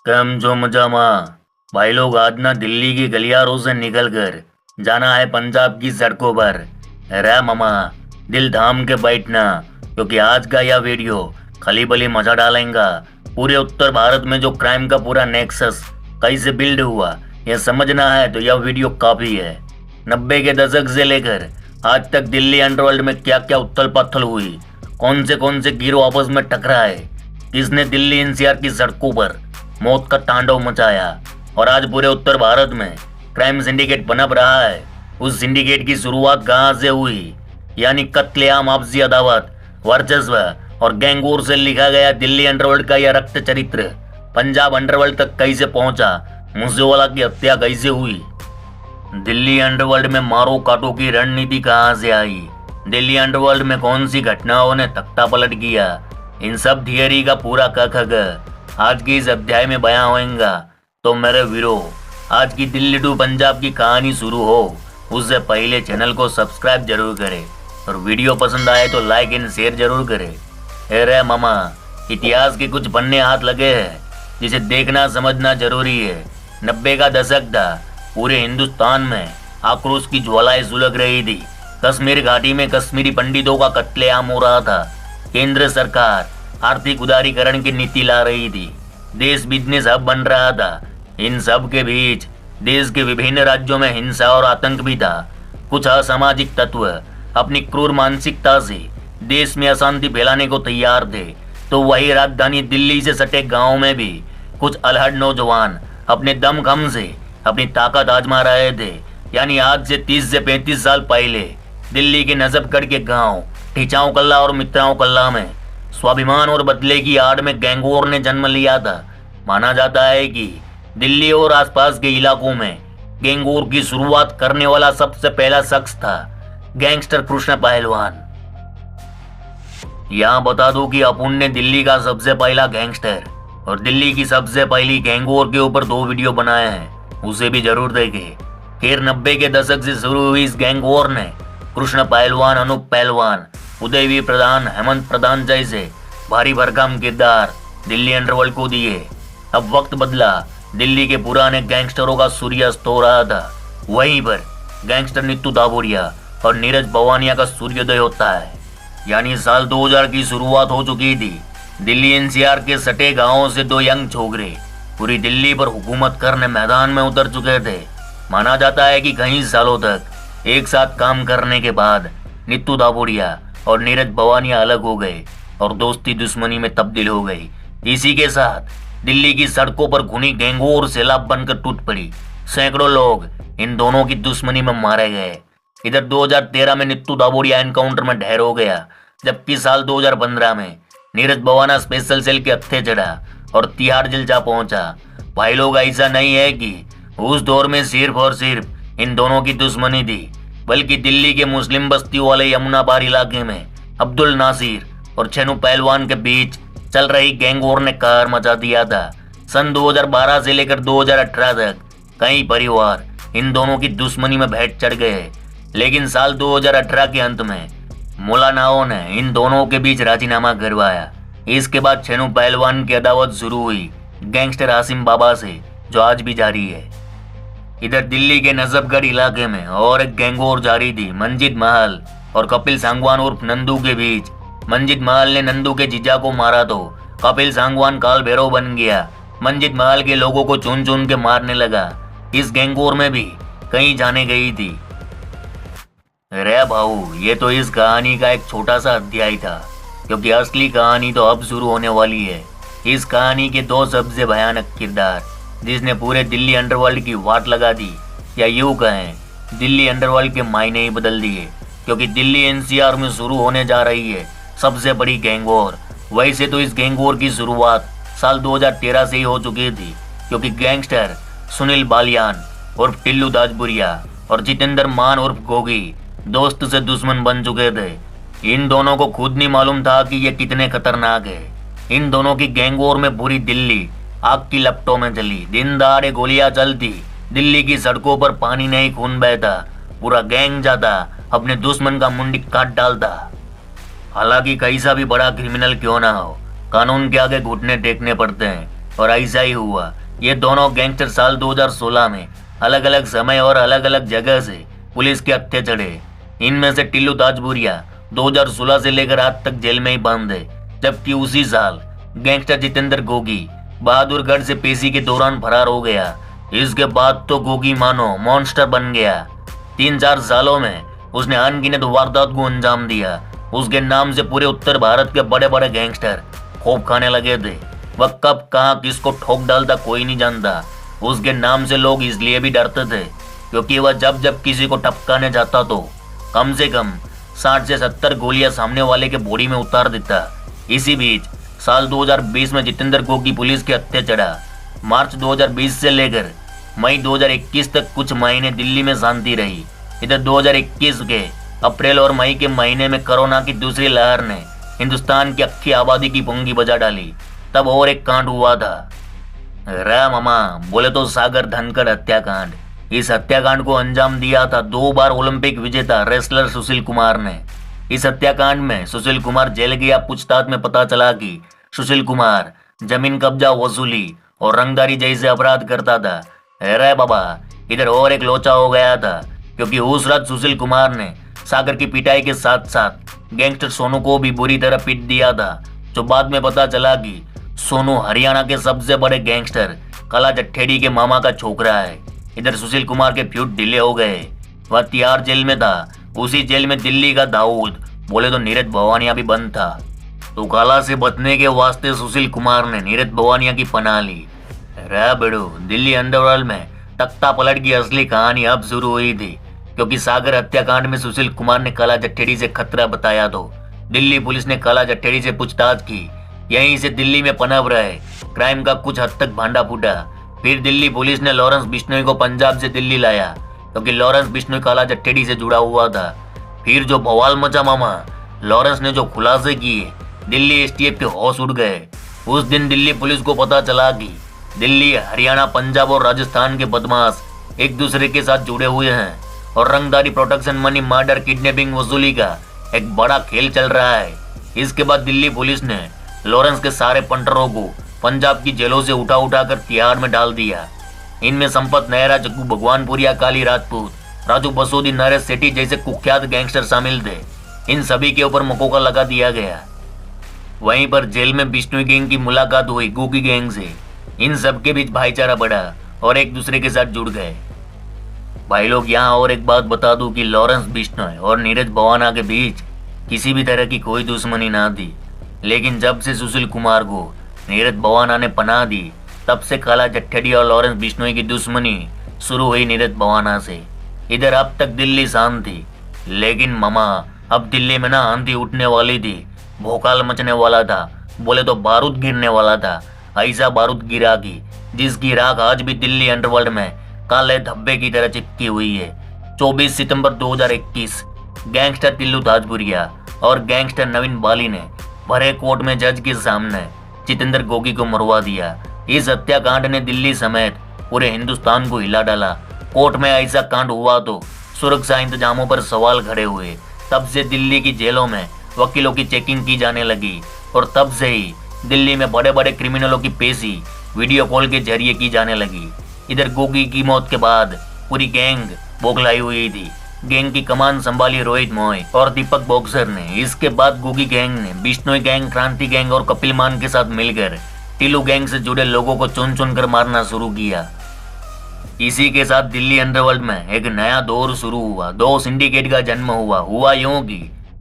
कम जो मजामा। भाई लोग आज ना दिल्ली की गलियारों से निकलकर जाना है पंजाब की सड़कों पर। रे मामा, दिल थाम के बैठना, क्योंकि आज का यह वीडियो खली बली मजा डालेगा। पूरे उत्तर भारत में जो क्राइम का पूरा नेक्सस कैसे बिल्ड हुआ यह समझना है तो यह वीडियो काफी है। 90 के दशक से लेकर आज तक दिल्ली अंडरवर्ल्ड में क्या क्या उथल पथल हुई, कौन से गिरोह आपस में टकराए, किसने दिल्ली एनसीआर की सड़कों पर मौत का तांडव मचाया और आज पूरे उत्तर भारत में क्राइम सिंडिकेट पनप रहा है। उस सिंडिकेट की शुरुआत कहां से हुई, यानी कत्लेआम, आपसी अदावत, वर्चस्व और गैंगवॉर से लिखा गया दिल्ली अंडरवर्ल्ड का यह रक्त चरित्र पंजाब अंडरवर्ल्ड तक कैसे पहुंचा, मूसेवाला की हत्या कैसे हुई, दिल्ली अंडरवर्ल्ड में मारो काटो की रणनीति कहां से आई, दिल्ली अंडरवर्ल्ड में कौन सी घटनाओं ने तख्ता पलट किया, इन सब थियरी का पूरा क आज की इस अध्याय में बयां होएगा। तो मेरे वीरो, आज की दिल्ली टू पंजाब की कहानी शुरू हो उससे पहले चैनल को सब्सक्राइब जरूर करें और वीडियो पसंद आए तो लाइक एंड शेयर जरूर करें। अरे मामा, इतिहास के कुछ पन्ने हाथ लगे हैं जिसे देखना समझना जरूरी है। 90 का दशक था, पूरे हिंदुस्तान में आक्रोश की ज्वालाएं सुलग रही थी। कश्मीर घाटी में कश्मीरी पंडितों का कत्लेआम हो रहा था। केंद्र सरकार आर्थिक उदारीकरण की नीति ला रही थी। देश बिजनेस हब बन रहा था। इन सब के बीच देश के विभिन्न राज्यों में हिंसा और आतंक भी था। कुछ असामाजिक तत्व अपनी क्रूर मानसिकता से देश में अशांति फैलाने को तैयार थे, तो वही राजधानी दिल्ली से सटे गांवों में भी कुछ अलहड़ नौजवान अपने दमखम से अपनी ताकत आजमा रहे थे। यानी आज से 30 से 35 साल पहले दिल्ली के नजफगढ़ के गांव ठिचाऊ कल्ला और मित्राओं कल्ला में स्वाभिमान और बदले की आड़ में गैंगवॉर ने जन्म लिया था। माना जाता है कि दिल्ली और आसपास के इलाकों में गैंगवॉर की शुरुआत करने वाला सबसे पहला शख्स था गैंगस्टर कृष्ण पहलवान। यहाँ बता दूं कि अपुन ने दिल्ली का सबसे पहला गैंगस्टर और दिल्ली की सबसे पहली गैंगवॉर के ऊपर 2 वीडियो बनाए हैं, उसे भी जरूर देखें। फिर 90 के दशक से शुरू हुई इस गैंगवॉर ने कृष्ण पहलवान, अनूप पहलवान, उदयवीर प्रधान, हेमंत प्रधान जैसे भारी भरकम किरदार दिल्ली अंडरवर्ल्ड को दिए। अब वक्त बदला, दिल्ली के पुराने गैंगस्टरों का सूर्यास्त हो रहा था। वहीं पर गैंगस्टर नीतू दाबोरिया और नीरज भवानिया का सूर्योदय होता है। यानी साल 2000 की शुरुआत हो चुकी थी। दिल्ली एनसीआर के सटे गांवों से 2 यंग छोकरे पूरी दिल्ली पर हुकूमत करने मैदान में उतर चुके थे। माना जाता है कि कई सालों तक एक साथ काम करने के बाद नीतू दाबोरिया और नीरज भवानिया अलग हो गए और दोस्ती दुश्मनी में तब्दील हो गई। इसी के साथ दिल्ली की सड़कों पर खूनी गैंगवॉर सैलाब बनकर टूट पड़ी। सैकड़ों लोग इन दोनों की दुश्मनी में मारे गए। इधर 2013 में नीतू दाबोरिया एनकाउंटर में ढेर हो गया, जबकि साल 2015 में नीरज भवाना स्पेशल सेल के हत्थे चढ़ा और तिहाड़ जेल जा पहुंचा। भाई लोग, ऐसा नहीं है कि उस दौर में सिर्फ और सिर्फ इन दोनों की दुश्मनी थी, बल्कि दिल्ली के मुस्लिम बस्ती वाले यमुना पार इलाके में अब्दुल नासिर और छेनू पहलवान के बीच चल रही गैंगवॉर ने कहर मचा दिया था। सन 2012 से लेकर 2018 तक कई परिवार इन दोनों की दुश्मनी में भेंट चढ़ गए, लेकिन साल 2018 के अंत में मौलानाओं ने इन दोनों के बीच राजीनामा करवाया। इसके बाद छेनू पहलवान की अदावत शुरू हुई गैंगस्टर आसिम बाबा से, जो आज भी जारी है। इधर दिल्ली के नजफगढ़ इलाके में और एक गैंगवॉर जारी थी मंजित महल और कपिल सांगवान उर्फ नंदू के बीच। मंजित महल ने नंदू के जीजा को मारा तो कपिल सांगवान काल भैरव बन गया। मंजित महल के लोगों को चुन चुन के मारने लगा। इस गैंगवॉर में भी कई जाने गई थी। रे भाऊ, ये तो इस कहानी का एक छोटा सा अध्याय था, क्योंकि असली कहानी तो अब शुरू होने वाली है। इस कहानी के 2 सबसे भयानक किरदार जिसने पूरे दिल्ली अंडरवर्ल्ड की वाट लगा दी, या यूं कहें दिल्ली अंडरवर्ल्ड के मायने ही बदल दिए, क्योंकि दिल्ली एनसीआर में शुरू होने जा रही है सबसे बड़ी गैंगवॉर। वैसे तो इस गैंगवॉर की शुरुआत साल 2013 से ही हो चुकी थी, क्योंकि गैंगस्टर सुनील बालियान उर्फ टिल्लू दाजपुरिया और जितेंद्र मान उर्फ गोगी दोस्त से दुश्मन बन चुके थे। इन दोनों को खुद नहीं मालूम था कि ये कितने खतरनाक है। इन दोनों की गैंगवॉर में पूरी दिल्ली आग की लपटों में चली। दिन दहाड़े गोलियां चलती, दिल्ली की सड़कों पर पानी नहीं खून बहता, पूरा गैंग जाता अपने दुश्मन का मुंडी काट डालता। हालांकि कैसा भी बड़ा क्रिमिनल क्यों ना हो, कानून के आगे घुटने टेकने पड़ते हैं। और ऐसा ही हुआ। ये दोनों गैंगस्टर साल 2016 में अलग अलग समय और अलग अलग जगह से पुलिस के हत्थे चढ़े। इनमें से टिल्लू ताजपुरिया 2016 से लेकर आज तक जेल में ही बंद है, जबकि उसी साल गैंगस्टर जितेंद्र गोगी बहादुरगढ़ से पेशी के दौरान फरार हो गया। इसके बाद तो गोगी मानो मॉन्स्टर बन गया। 3-4 सालों में उसने अनगिनत वारदात को अंजाम दिया। उसके नाम से पूरे उत्तर भारत के बड़े बड़े गैंगस्टर खौफ खाने लगे थे। वह कब कहाँ किसको ठोक डालता कोई नहीं जानता। उसके नाम से लोग इसलिए भी डरते थे क्योंकि वह जब जब किसी को टपकाने जाता तो कम से कम 60 से 70 गोलियां सामने वाले के बॉडी में उतार देता। इसी बीच साल 2020 में जितेंद्र गोगी पुलिस के हत्थे चढ़ा। मार्च 2020 से लेकर मई 2021 तक कुछ महीने दिल्ली में शांति रही। इधर 2021 के अप्रैल और मई के महीने में कोरोना की दूसरी लहर ने हिंदुस्तान की अक्खी आबादी की पुंगी बजा डाली। तब और एक कांड हुआ था। रा मामा बोले तो सागर धनखड़ हत्याकांड। इस हत्याकांड को अंजाम दिया था 2 बार ओलंपिक विजेता रेसलर सुशील कुमार ने। इस हत्याकांड में सुशील कुमार जेल गया। पूछताछ में पता चला कि सुशील कुमार जमीन कब्जा वसूली और रंगदारी जैसे अपराध करता था। अरे बाबा, इधर और एक लोचा हो गया था क्योंकि उस रात सुशील कुमार ने सागर की पिटाई के साथ साथ गैंगस्टर सोनू को भी बुरी तरह पीट दिया था, जो बाद में पता चला कि सोनू हरियाणा के सबसे बड़े गैंगस्टर काला जट्ठेड़ी के मामा का छोकरा है। इधर सुशील कुमार के फ्यूज ढीले हो गए। वह तिहाड़ जेल में था। उसी जेल में दिल्ली का दाऊद बोले तो नीरज भवानिया भी बंद था। तो काला से बचने के वास्ते सुशील कुमार ने नीरज भवानिया की पनाह ली। रहा बेड़ो, दिल्ली अंडरवर्ल्ड में तख्ता पलट की असली कहानी अब शुरू हुई थी क्योंकि सागर हत्याकांड में सुशील कुमार ने काला जट्ठेड़ी से खतरा बताया तो दिल्ली पुलिस ने काला जट्ठेड़ी से पूछताछ की। यहीं से दिल्ली में पनप रहे क्राइम का कुछ हद तक भांडा फूटा। फिर दिल्ली पुलिस ने लॉरेंस बिश्नोई को पंजाब से दिल्ली लाया क्योंकि लॉरेंस बिश्नोई काला जट्ठेड़ी से जुड़ा हुआ था। फिर जो बवाल मचा मामा, लॉरेंस ने जो खुलासे किए, दिल्ली एसटीएफ के होश उड़ गए। उस दिन दिल्ली पुलिस को पता चला कि दिल्ली, हरियाणा, पंजाब और राजस्थान के बदमाश एक दूसरे के साथ जुड़े हुए हैं और रंगदारी, प्रोटेक्शन मनी, मर्डर, किडनैपिंग, वसूली का एक बड़ा खेल चल रहा है। इसके बाद दिल्ली पुलिस ने लॉरेंस के सारे पंटरों को पंजाब की जेलों से उठा कर तिहाड़ में डाल दिया। इनमें संपत नेहरा, जग्गू भगवानपुरिया, काली राजपूत, राजू बसोदी, नरेश सेठी जैसे कुख्यात गैंगस्टर शामिल थे। इन सभी के ऊपर मकोका लगा दिया गया। वहीं पर जेल में बिश्नोई गैंग की मुलाकात हुई गोगी गैंग से। इन सबके बीच भाईचारा बढ़ा और एक दूसरे के साथ जुड़ गए। भाई लोग, यहाँ और एक बात बता दूं कि लॉरेंस बिश्नोई और नीरज भवाना के बीच किसी भी तरह की कोई दुश्मनी ना थी, लेकिन जब से सुशील कुमार को नीरज भवाना ने पनाह दी, तब से काला जट्ठेड़ी और लॉरेंस बिश्नोई की दुश्मनी शुरू हुई नीरज भवाना से। इधर अब तक दिल्ली शांत थी, लेकिन मामा अब दिल्ली में ना आंधी उठने वाली थी, भोकाल मचने वाला था, बोले तो बारूद गिरने वाला था। ऐसा बारूद गिरा कि जिसकी राख आज भी दिल्ली अंडरवर्ल्ड में काले धब्बे की तरह चिपकी हुई है। 24 सितंबर 2021 गैंगस्टर टिल्लू ताजपुरिया और गैंगस्टर नवीन बाली ने भरे कोर्ट में जज के सामने जितेंद्र गोगी को मरवा दिया। इस हत्याकांड ने दिल्ली समेत पूरे हिंदुस्तान को हिला डाला। कोर्ट में ऐसा कांड हुआ तो सुरक्षा इंतजामों पर सवाल खड़े हुए। तब से दिल्ली की जेलों में वकीलों की चेकिंग की जाने लगी और तब से ही दिल्ली में बड़े बड़े क्रिमिनलों की पेशी वीडियो कॉल के जरिए की जाने लगी। इधर गोगी की मौत के बाद पूरी गैंग बौखलाई हुई थी। गैंग की कमान संभाली रोहित मोय और दीपक बॉक्सर ने। इसके बाद गोगी गैंग ने बिश्नोई गैंग, क्रांति गैंग और कपिल मान के साथ मिलकर टिल्लू गैंग से जुड़े लोगों को चुन चुन कर मारना शुरू किया। इसी के साथ दिल्ली अंडरवर्ल्ड में एक नया दौर शुरू हुआ। 2 सिंडिकेट का जन्म हुआ यूं कि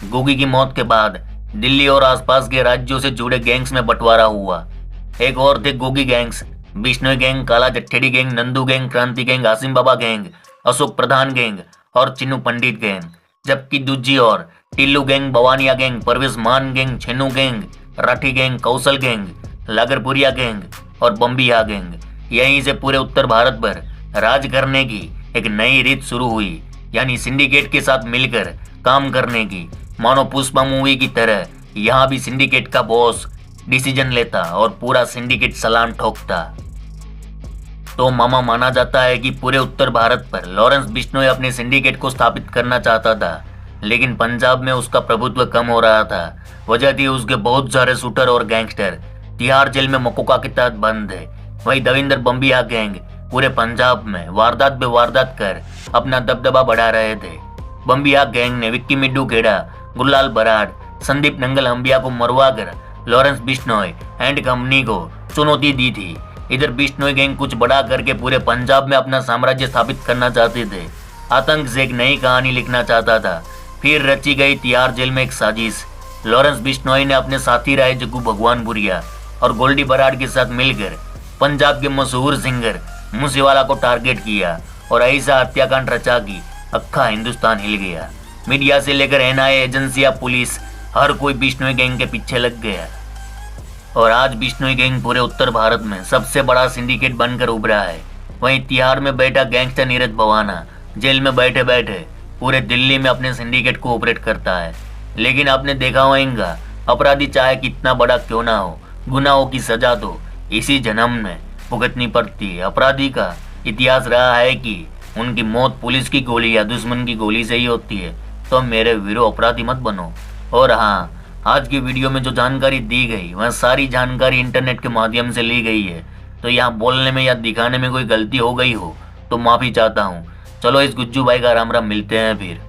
गोगी की मौत के बाद दिल्ली और आसपास के राज्यों से जुड़े गैंग्स में बंटवारा हुआ। एक और थे Gogi gangs, Bishnoi gang, Kala Jathedi gang, Nandu gang, Kranti gang, Asim Baba gang, Ashok Pradhan gang और चिन्नू पंडित गैंग। जबकि दूजी और Tillu gang, Bhawania gang, Parvesh Maan gang, Chhenu gang, Rathi gang, Kaushal gang, Lagarpuria gang और बम्बिया गैंग। यहीं से पूरे उत्तर भारत पर राज करने की एक नई रीत शुरू हुई, यानी सिंडिकेट के साथ मिलकर काम करने की। मानो पुष्पा मूवी की तरह यहाँ भी सिंडिकेट का बॉस डिसीजन लेता और पूरा सिंडिकेट सलाम ठोकता। तो मामा माना जाता है कि पूरे उत्तर भारत पर लॉरेंस बिश्नोई अपने सिंडिकेट को स्थापित करना चाहता था, लेकिन पंजाब में उसका प्रभुत्व कम हो रहा था। वजह थी उसके बहुत सारे शूटर और गैंगस्टर तिहाड़ जेल में मकोका के तहत बंद है। वही दविंदर बम्बिया गैंग पूरे पंजाब में वारदात पे वारदात कर अपना दबदबा बढ़ा रहे थे। बम्बिया गैंग ने विक्की मिड्डू खेड़ा, गुरलाल बराड़, संदीप नंगल अंबिया को मरवा कर लॉरेंस बिश्नोई एंड कंपनी को चुनौती दी थी। इधर बिश्नोई गैंग कुछ बड़ा करके पूरे पंजाब में अपना साम्राज्य स्थापित करना चाहते थे। आतंक से एक नई कहानी लिखना चाहता था। फिर रची गई तिहाड़ जेल में एक साजिश। लॉरेंस बिश्नोई ने अपने साथी राय जग्गू भगवानपुरिया और गोल्डी बराड़ के साथ मिलकर पंजाब के मशहूर सिंगर मूसेवाला को टारगेट किया और ऐसा हत्याकांड रचा कि अक्खा हिंदुस्तान हिल गया। मीडिया से लेकर एनआईए एजेंसियां, पुलिस, हर कोई बिश्नोई गैंग के पीछे लग गया और आज बिश्नोई गैंग पूरे उत्तर भारत में सबसे बड़ा सिंडिकेट बनकर उभरा है। वहीं तिहाड़ में बैठा गैंगस्टर नीरज भवाना जेल में बैठे बैठे पूरे दिल्ली में अपने सिंडिकेट को ऑपरेट करता है। लेकिन आपने देखा होगा, अपराधी चाहे कितना बड़ा क्यों ना हो, गुनाहों की सजा तो इसी जन्म में भुगतनी पड़ती है। अपराधी का इतिहास रहा है कि उनकी मौत पुलिस की गोली या दुश्मन की गोली से ही होती है। तो मेरे वीरो अपराधी मत बनो। और हाँ, आज की वीडियो में जो जानकारी दी गई वह सारी जानकारी इंटरनेट के माध्यम से ली गई है। तो यहाँ बोलने में या दिखाने में कोई गलती हो गई हो तो माफ़ी चाहता हूँ। चलो इस गुज्जू भाई का राम राम, मिलते हैं फिर।